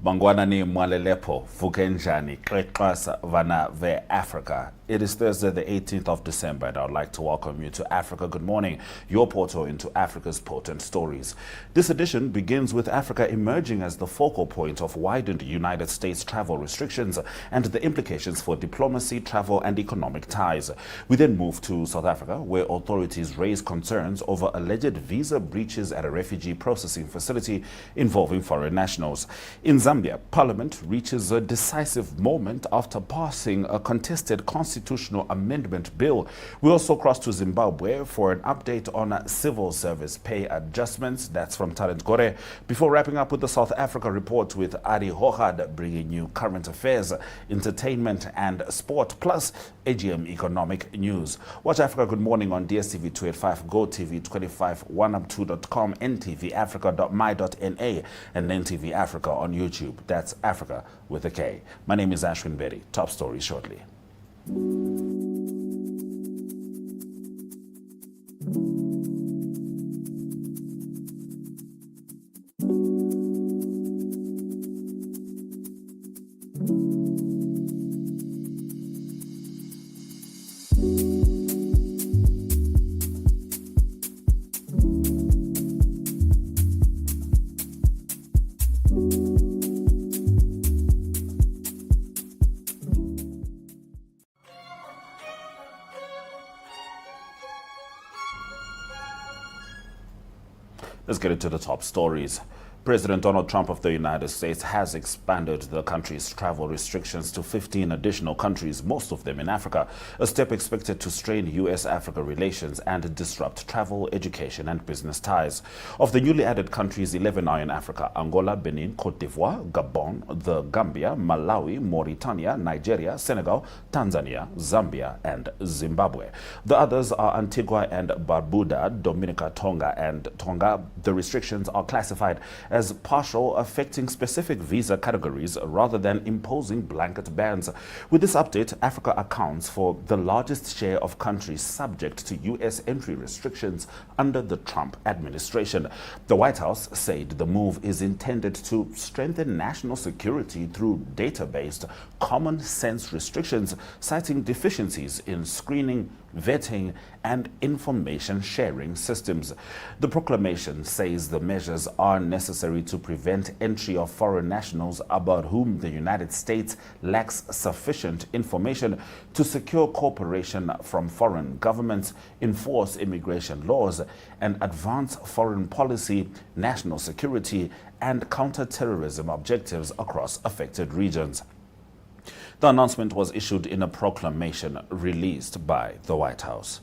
Bangwana ni Mwalelepo, Vukenjani, Krekwasa, Vana Ve Africa. It is Thursday, the 18th of December, and I would like to welcome you to Africa Good Morning, your portal into Africa's potent stories. This edition begins with Africa emerging as the focal point of widened United States travel restrictions and the implications for diplomacy, travel, and economic ties. We then move to South Africa, where authorities raise concerns over alleged visa breaches at a refugee processing facility involving foreign nationals. In Zambia, Parliament reaches a decisive moment after passing a contested constitutional amendment bill. We also cross to Zimbabwe for an update on civil service pay adjustments. That's from Talent Gore. Before wrapping up with the South Africa report with Ari Hohad, bringing you current affairs, entertainment and sport, plus AGM economic news. Watch Africa Good Morning on DSTV 285, GoTV 25, 1up2.com, ntvafrica.my.na, and NTV Africa on YouTube. That's Africa with a K. My name is Ashwin Betty. Top story shortly. Let's get into the top stories. President Donald Trump of the United States has expanded the country's travel restrictions to 15 additional countries, most of them in Africa, a step expected to strain U.S.-Africa relations and disrupt travel, education, and business ties. Of the newly added countries, 11 are in Africa: Angola, Benin, Cote d'Ivoire, Gabon, the Gambia, Malawi, Mauritania, Nigeria, Senegal, Tanzania, Zambia, and Zimbabwe. The others are Antigua and Barbuda, Dominica, Tonga, and Tonga. The restrictions are classified as partial, affecting specific visa categories rather than imposing blanket bans. With this update, Africa accounts for the largest share of countries subject to U.S. entry restrictions under the Trump administration. The White House said the move is intended to strengthen national security through data-based, common-sense restrictions, citing deficiencies in screening, vetting, and information sharing systems. The proclamation says the measures are necessary to prevent entry of foreign nationals about whom the United States lacks sufficient information, to secure cooperation from foreign governments, enforce immigration laws, and advance foreign policy, national security, and counter-terrorism objectives across affected regions. The announcement was issued in a proclamation released by the White House.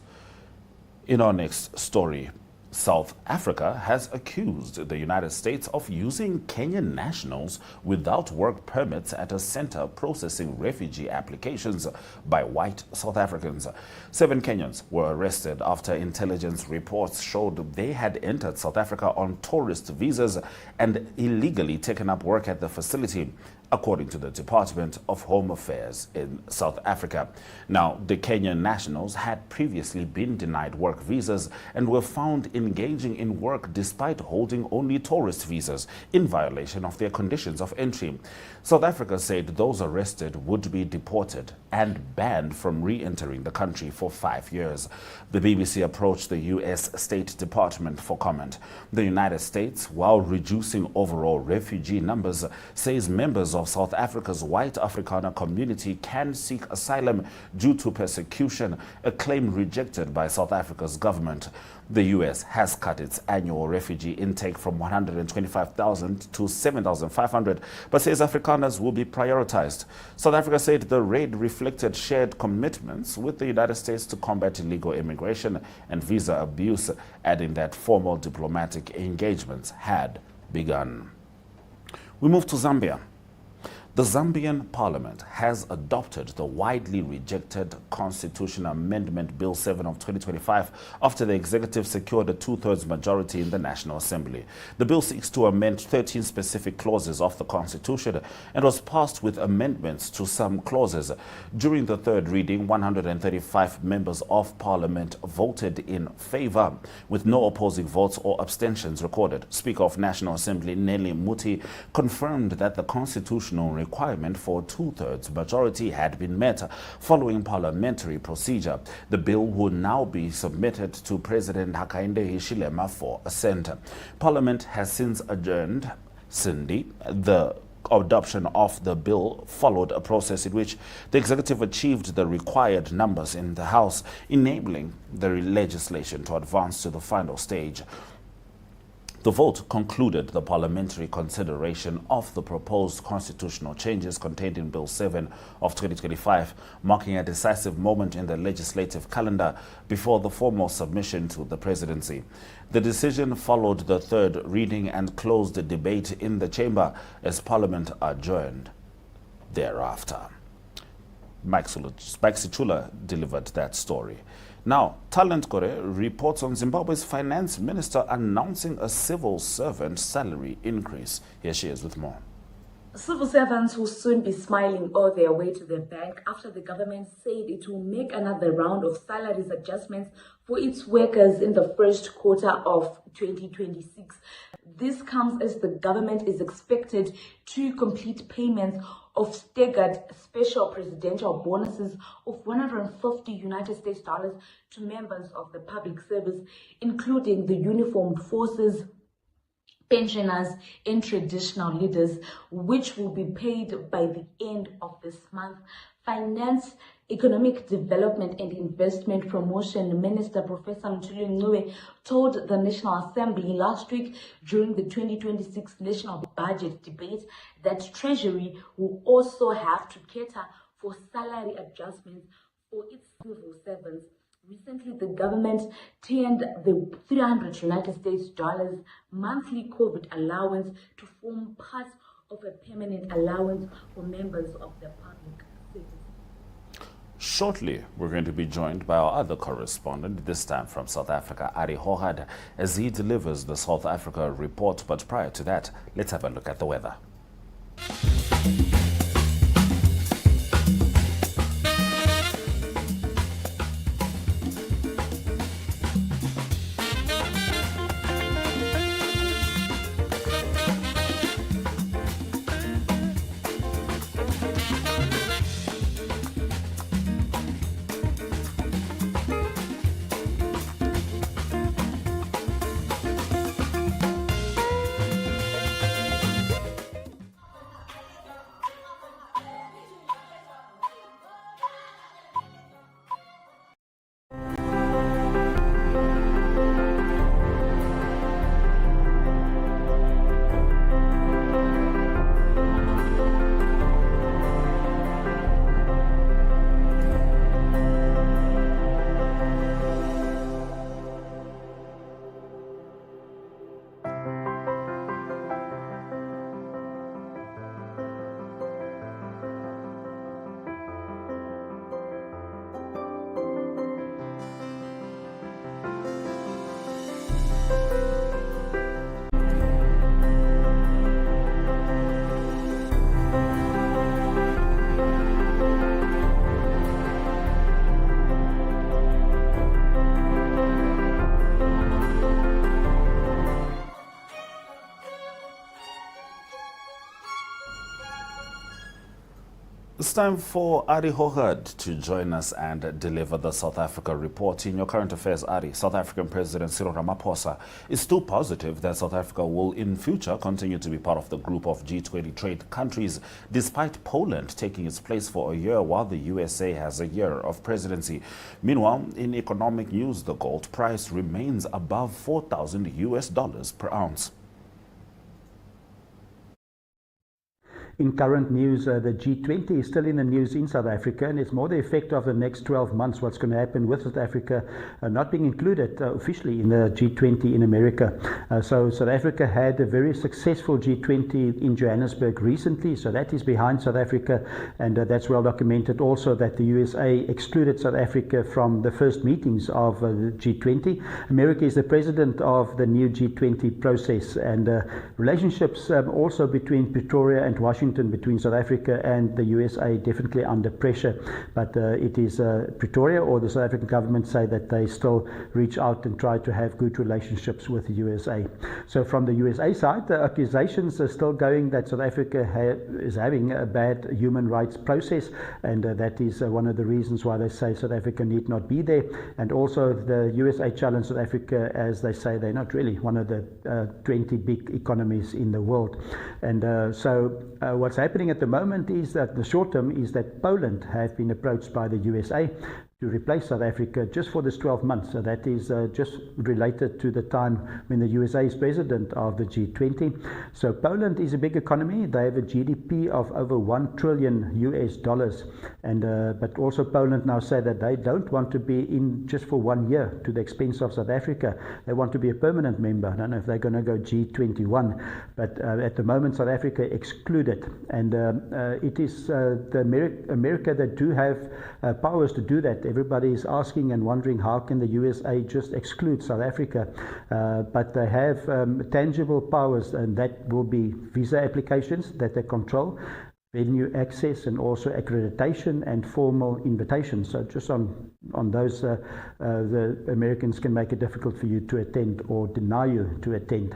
In our next story, South Africa has accused the United States of using Kenyan nationals without work permits at a center processing refugee applications by white South Africans. 7 Kenyans were arrested after intelligence reports showed they had entered South Africa on tourist visas and illegally taken up work at the facility, according to the Department of Home Affairs in South Africa. Now, the Kenyan nationals had previously been denied work visas and were found engaging in work despite holding only tourist visas, in violation of their conditions of entry. South Africa said those arrested would be deported and banned from re-entering the country for 5 years. The BBC approached the U.S. State Department for comment. The United States, while reducing overall refugee numbers, says members of South Africa's white Afrikaner community can seek asylum due to persecution, a claim rejected by South Africa's government. The U.S. has cut its annual refugee intake from 125,000 to 7,500, but says Afrikaners will be prioritized. South Africa said the raid reflected shared commitments with the United States to combat illegal immigration and visa abuse, adding that formal diplomatic engagements had begun. We move to Zambia. The Zambian parliament has adopted the widely rejected Constitution Amendment Bill 7 of 2025 after the executive secured a two-thirds majority in the National Assembly. The bill seeks to amend 13 specific clauses of the Constitution and was passed with amendments to some clauses. During the third reading, 135 members of parliament voted in favor, with no opposing votes or abstentions recorded. Speaker of National Assembly Nelly Muti confirmed that the constitutional requirement for two-thirds majority had been met following parliamentary procedure. The bill will now be submitted to President Hakainde Hichilema for assent. Parliament has since adjourned. Cindy, the adoption of the bill followed a process in which the executive achieved the required numbers in the House, enabling the legislation to advance to the final stage. The vote concluded the parliamentary consideration of the proposed constitutional changes contained in Bill 7 of 2025, marking a decisive moment in the legislative calendar before the formal submission to the presidency. The decision followed the third reading and closed the debate in the chamber as Parliament adjourned thereafter. Mike Sichula delivered that story. Now, Talent Kore reports on Zimbabwe's finance minister announcing a civil servant salary increase. Here she is with more. Civil servants will soon be smiling all their way to their bank after the government said it will make another round of salaries adjustments for its workers in the first quarter of 2026. This comes as the government is expected to complete payments of staggered special presidential bonuses of $150 to members of the public service, including the uniformed forces, pensioners, and traditional leaders, which will be paid by the end of this month. Finance, Economic Development and Investment Promotion Minister Professor Mthuli Ncube told the National Assembly last week during the 2026 National Budget debate that Treasury will also have to cater for salary adjustments for its civil servants. Recently, the government turned the $300 monthly COVID allowance to form part of a permanent allowance for members of the public service. Shortly, we're going to be joined by our other correspondent, this time from South Africa, Ari Hohad, as he delivers the South Africa report. But prior to that, let's have a look at the weather. It's time for Ari Hohad to join us and deliver the South Africa report. In your current affairs, Ari, South African President Cyril Ramaphosa is still positive that South Africa will in future continue to be part of the group of G20 trade countries, despite Poland taking its place for a year while the USA has a year of presidency. Meanwhile, in economic news, the gold price remains above $4,000 per ounce. In current news, the G20 is still in the news in South Africa, and it's more the effect of the next 12 months, what's going to happen with South Africa not being included officially in the G20 in America. So South Africa had a very successful G20 in Johannesburg recently, so that is behind South Africa, and that's well documented also that the USA excluded South Africa from the first meetings of the G20. America is the president of the new G20 process, and relationships also between Pretoria and Washington, between South Africa and the USA, definitely under pressure. But it is Pretoria or the South African government say that they still reach out and try to have good relationships with the USA. So from the USA side, the accusations are still going that South Africa is having a bad human rights process, and that is one of the reasons why they say South Africa need not be there. And also the USA challenge South Africa, as they say they're not really one of the 20 big economies in the world. And so what's happening at the moment is that the short term is that Poland have been approached by the USA to replace South Africa just for this 12 months. So that is just related to the time when the USA is president of the G20. So Poland is a big economy. They have a GDP of over $1 trillion US. And but also Poland now say that they don't want to be in just for 1 year to the expense of South Africa. They want to be a permanent member. I don't know if they're going to go G21, but at the moment South Africa excluded. And it is the America that do have powers to do that. Everybody is asking and wondering how can the USA just exclude South Africa, but they have tangible powers, and that will be visa applications that they control, venue access, and also accreditation and formal invitations. So just on those, the Americans can make it difficult for you to attend or deny you to attend.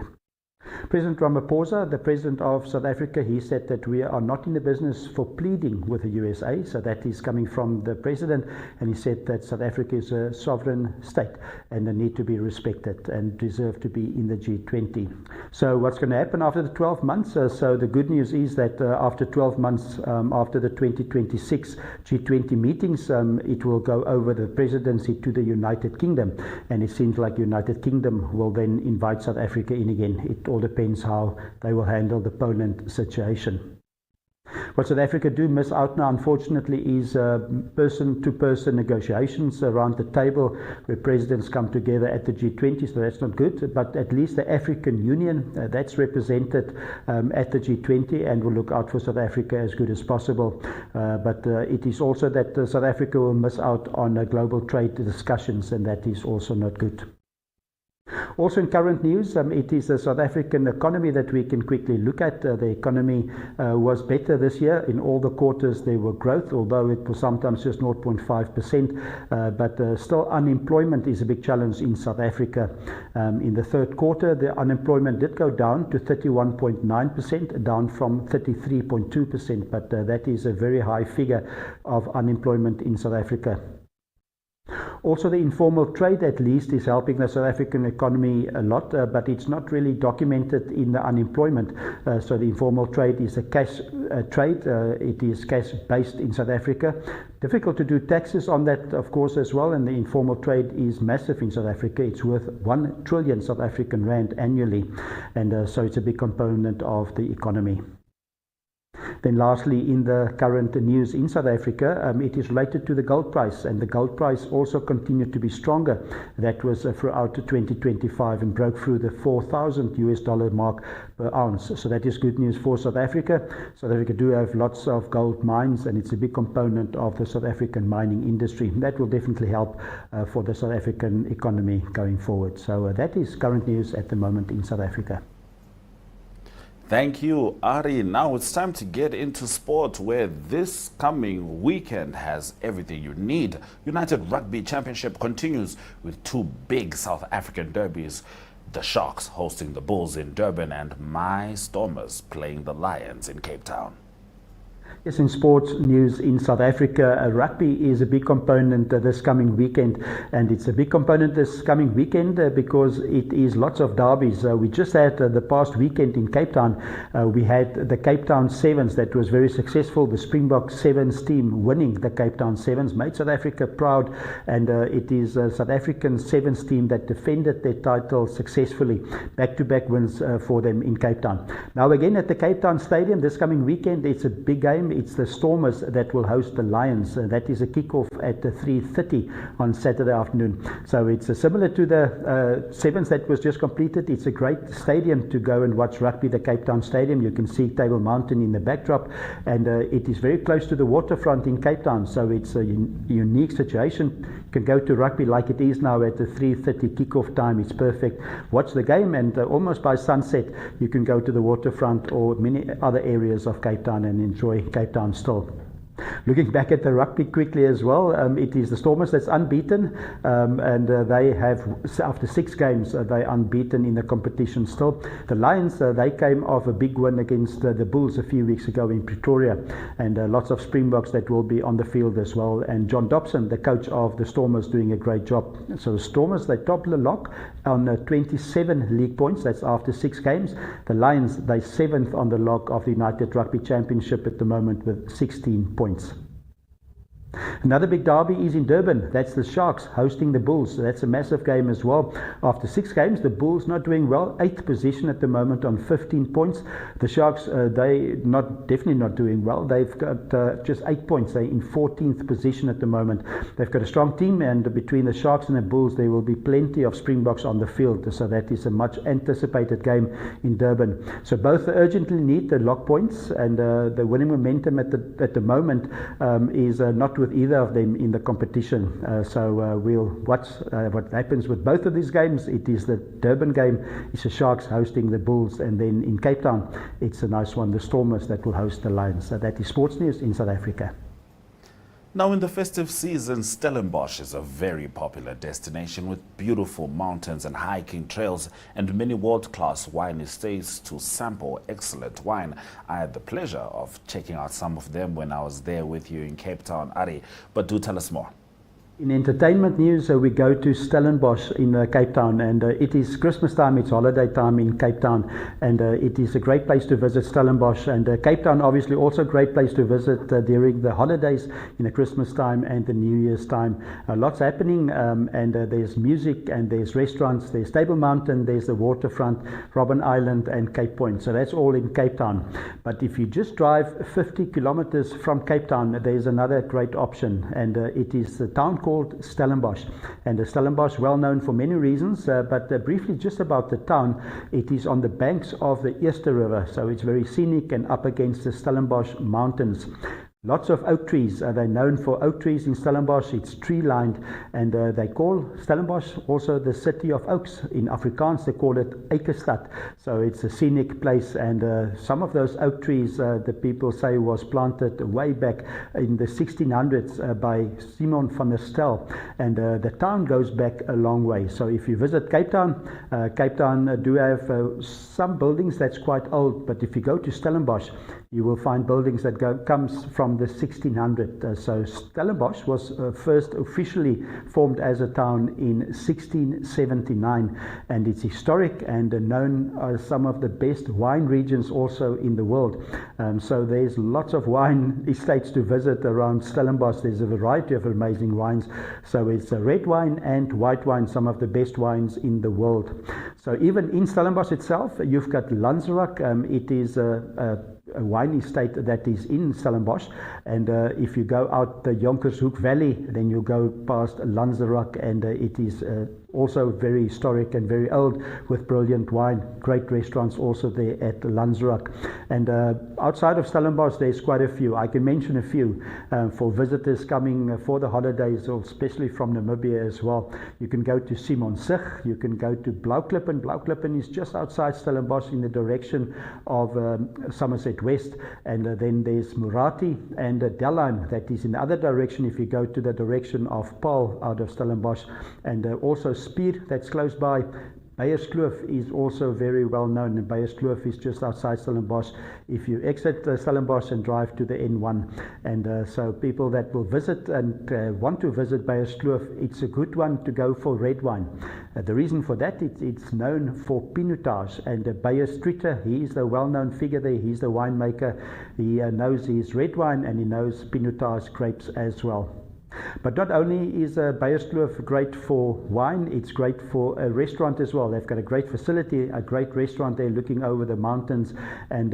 President Ramaphosa, the president of South Africa, he said that we are not in the business for pleading with the USA. So that is coming from the president, and he said that South Africa is a sovereign state and they need to be respected and deserve to be in the G20. So what's going to happen after the 12 months? So the good news is that after 12 months, after the 2026 G20 meetings, it will go over the presidency to the United Kingdom, and it seems like United Kingdom will then invite South Africa in again. It all depends how they will handle the Poland situation. What South Africa do miss out now, unfortunately, is person-to-person negotiations around the table where presidents come together at the G20, so that's not good. But at least the African Union, that's represented at the G20, and will look out for South Africa as good as possible. But it is also that South Africa will miss out on global trade discussions, and that is also not good. Also in current news, it is the South African economy that we can quickly look at. The economy was better this year. In all the quarters there were growth, although it was sometimes just 0.5%. But still unemployment is a big challenge in South Africa. In the third quarter, the unemployment did go down to 31.9%, down from 33.2%. But that is a very high figure of unemployment in South Africa. Also, the informal trade at least is helping the South African economy a lot, but it's not really documented in the unemployment. So the informal trade is a cash trade. It is cash based in South Africa. Difficult to do taxes on that, of course, as well. And the informal trade is massive in South Africa. It's worth 1 trillion South African rand annually. And so it's a big component of the economy. Then lastly, in the current news in South Africa, it is related to the gold price, and the gold price also continued to be stronger. That was throughout 2025 and broke through the $4,000 mark per ounce. So that is good news for South Africa. South Africa do have lots of gold mines, and it's a big component of the South African mining industry. That will definitely help for the South African economy going forward. So that is current news at the moment in South Africa. Thank you, Ari. Now it's time to get into sport, where this coming weekend has everything you need. United Rugby Championship continues with two big South African derbies. The Sharks hosting the Bulls in Durban, and My Stormers playing the Lions in Cape Town. Yes, in sports news in South Africa, rugby is a big component this coming weekend, and it's a big component this coming weekend because it is lots of derbies. We just had the past weekend in Cape Town, we had the Cape Town Sevens that was very successful. The Springbok Sevens team winning the Cape Town Sevens made South Africa proud, and it is a South African Sevens team that defended their title successfully. Back-to-back wins for them in Cape Town. Now again at the Cape Town Stadium this coming weekend, it's a big game. It's the Stormers that will host the Lions. That is a kickoff at 3:30 on Saturday afternoon. So it's similar to the Sevens that was just completed. It's a great stadium to go and watch rugby, the Cape Town Stadium. You can see Table Mountain in the backdrop, and it is very close to the waterfront in Cape Town. So it's a unique situation. You can go to rugby like it is now at the 3:30 kickoff time. It's perfect. Watch the game, and almost by sunset you can go to the waterfront or many other areas of Cape Town and enjoy Cape Town still. Looking back at the rugby quickly as well, it is the Stormers that's unbeaten, and they have, after 6 games, they're unbeaten in the competition still. The Lions, they came off a big win against the Bulls a few weeks ago in Pretoria, and lots of Springboks that will be on the field as well. And John Dobson, the coach of the Stormers, doing a great job. So the Stormers, they top the lock on 27 league points. That's after 6 games. The Lions, they 7th on the log of the United Rugby Championship at the moment with 16 points. Another big derby is in Durban. That's the Sharks hosting the Bulls. That's a massive game as well. After 6 games, the Bulls not doing well. 8th position at the moment on 15 points. The Sharks, definitely not doing well. They've got just 8 points. They're in 14th position at the moment. They've got a strong team, and between the Sharks and the Bulls, there will be plenty of Springboks on the field. So that is a much anticipated game in Durban. So both urgently need the lock points, and the winning momentum at the moment is not with either of them in the competition. So we'll watch what happens with both of these games. It is the Durban game, it's the Sharks hosting the Bulls, and then in Cape Town, it's a nice one, the Stormers that will host the Lions. So that is sports news in South Africa. Now, in the festive season, Stellenbosch is a very popular destination with beautiful mountains and hiking trails and many world-class wine estates to sample excellent wine. I had the pleasure of checking out some of them when I was there with you in Cape Town, Ari. But do tell us more. In entertainment news, we go to Stellenbosch in Cape Town, and it is Christmas time, it's holiday time in Cape Town, and it is a great place to visit, Stellenbosch. And Cape Town obviously also a great place to visit during the holidays in the Christmas time and the New Year's time. Lots happening, and there's music, and there's restaurants, there's Table Mountain, there's the waterfront, Robben Island and Cape Point. So that's all in Cape Town. But if you just drive 50 kilometers from Cape Town, there's another great option, and it is the town called Stellenbosch. And Stellenbosch, well known for many reasons, but briefly just about the town, it is on the banks of the Eerste River, so it's very scenic and up against the Stellenbosch mountains. Lots of oak trees. They're known for oak trees in Stellenbosch. It's tree-lined, and they call Stellenbosch also the city of oaks. In Afrikaans, they call it Eikestad. So it's a scenic place, and some of those oak trees, the people say, was planted way back in the 1600s by Simon van der Stel, and the town goes back a long way. So if you visit Cape Town do have some buildings that's quite old, but if you go to Stellenbosch, you will find buildings that comes from the 1600s. So Stellenbosch was first officially formed as a town in 1679, and it's historic and known as some of the best wine regions also in the world. So there's lots of wine estates to visit around Stellenbosch. There's a variety of amazing wines. So it's red wine and white wine, some of the best wines in the world. So even in Stellenbosch itself, you've got Lanzerak. It is a wine estate that is in Stellenbosch, and if you go out the Jonkershoek Valley, then you go past Lanzerak, and it is also very historic and very old with brilliant wine. Great restaurants also there at Lanzerak. And outside of Stellenbosch, there's quite a few. I can mention a few for visitors coming for the holidays, or especially from Namibia as well. You can go to Simonsig, you can go to Blauklippen. Blauklippen is just outside Stellenbosch in the direction of Somerset West, and then there's Murati and Delheim, that is in the other direction if you go to the direction of Paarl out of Stellenbosch, and also Spier, that's close by. Beyerskloof is also very well known, and Beyerskloof is just outside Stellenbosch. If you exit Stellenbosch and drive to the N1, and so people that will visit and want to visit Beyerskloof, it's a good one to go for red wine. The reason for that, it's known for Pinotage, and Beyer Streeter, he is the well-known figure there. He's the winemaker. He knows his red wine and he knows Pinotage grapes as well. But not only is Beyerskloof great for wine, it's great for a restaurant as well. They've got a great facility, a great restaurant there looking over the mountains, and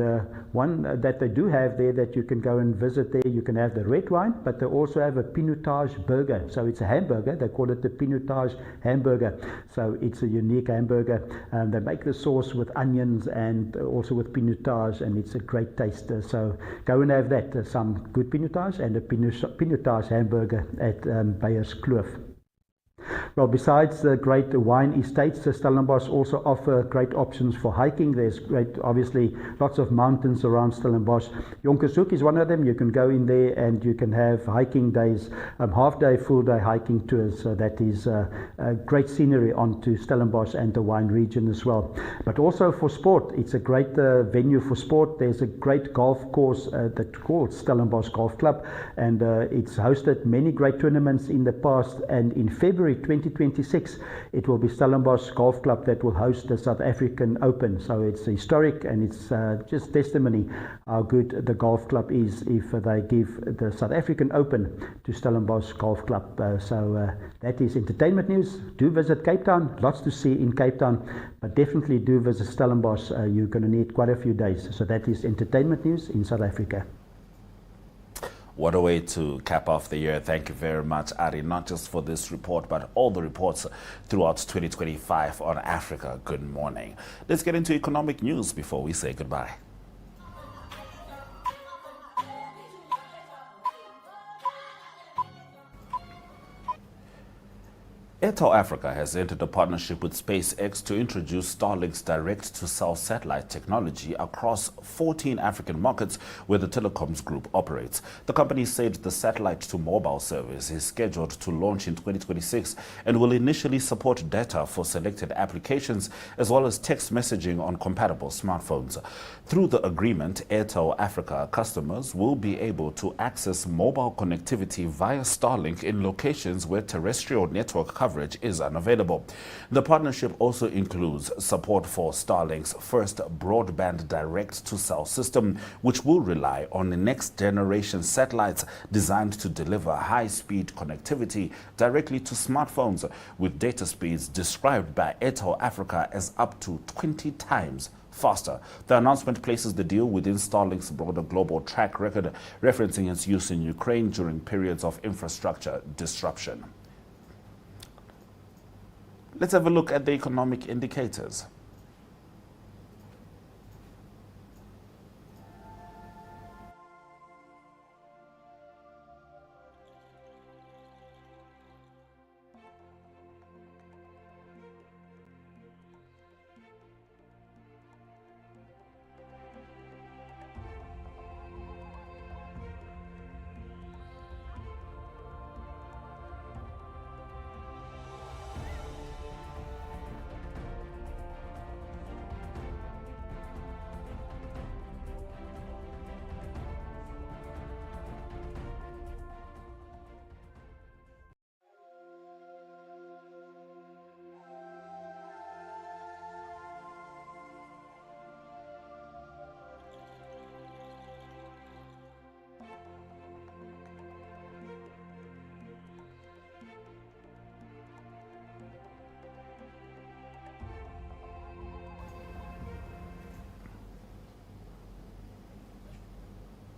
one that they do have there that you can go and visit there. You can have the red wine, but they also have a Pinotage burger. So it's a hamburger. They call it the Pinotage hamburger. So it's a unique hamburger. They make the sauce with onions and also with Pinotage, and it's a great taste. So go and have that, some good Pinotage and a Pinotage hamburger at Beyerskloof. Well, besides the great wine estates, Stellenbosch also offer great options for hiking. There's obviously lots of mountains around Stellenbosch. Jonkershoek is one of them. You can go in there and you can have hiking days, half-day, full-day hiking tours. So that is a great scenery onto Stellenbosch and the wine region as well. But also for sport, it's a great venue for sport. There's a great golf course that's called Stellenbosch Golf Club, and it's hosted many great tournaments in the past, and in February 2026, it will be Stellenbosch Golf Club that will host the South African Open. So it's historic, and it's just testimony how good the golf club is if they give the South African Open to Stellenbosch Golf Club. That is entertainment news. Do visit Cape Town. Lots to see in Cape Town, but definitely do visit Stellenbosch. You're going to need quite a few days. So that is entertainment news in South Africa. What a way to cap off the year. Thank you very much, Ari, not just for this report, but all the reports throughout 2025 on Africa. Good morning. Let's get into economic news before we say goodbye. Airtel Africa has entered a partnership with SpaceX to introduce Starlink's direct-to-cell satellite technology across 14 African markets where the telecoms group operates. The company said the satellite-to-mobile service is scheduled to launch in 2026 and will initially support data for selected applications as well as text messaging on compatible smartphones. Through the agreement, Airtel Africa customers will be able to access mobile connectivity via Starlink in locations where terrestrial network coverage is unavailable. The partnership also includes support for Starlink's first broadband direct-to-cell system, which will rely on next-generation satellites designed to deliver high-speed connectivity directly to smartphones, with data speeds described by Airtel Africa as up to 20 times faster. The announcement places the deal within Starlink's broader global track record, referencing its use in Ukraine during periods of infrastructure disruption. Let's have a look at the economic indicators.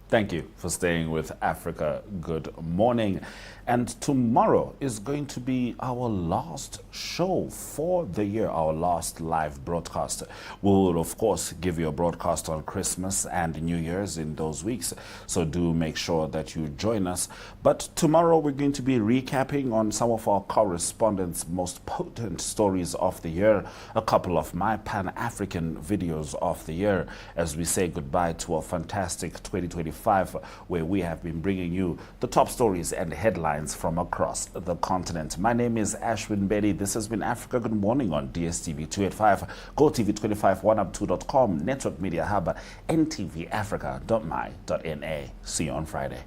Thank you for staying with Africa. Good morning. And tomorrow is going to be our last show for the year, our last live broadcast. We will, of course, give you a broadcast on Christmas and New Year's in those weeks, so do make sure that you join us. But tomorrow we're going to be recapping on some of our correspondents' most potent stories of the year, a couple of my Pan-African videos of the year, as we say goodbye to a fantastic 2025 5, where we have been bringing you the top stories and headlines from across the continent. My name is Ashwin Bedi. This has been Africa Good Morning on DSTV 285, GoTV25, OneUp2.com, Network Media Hub, NTVAfrica.my.na. See you on Friday.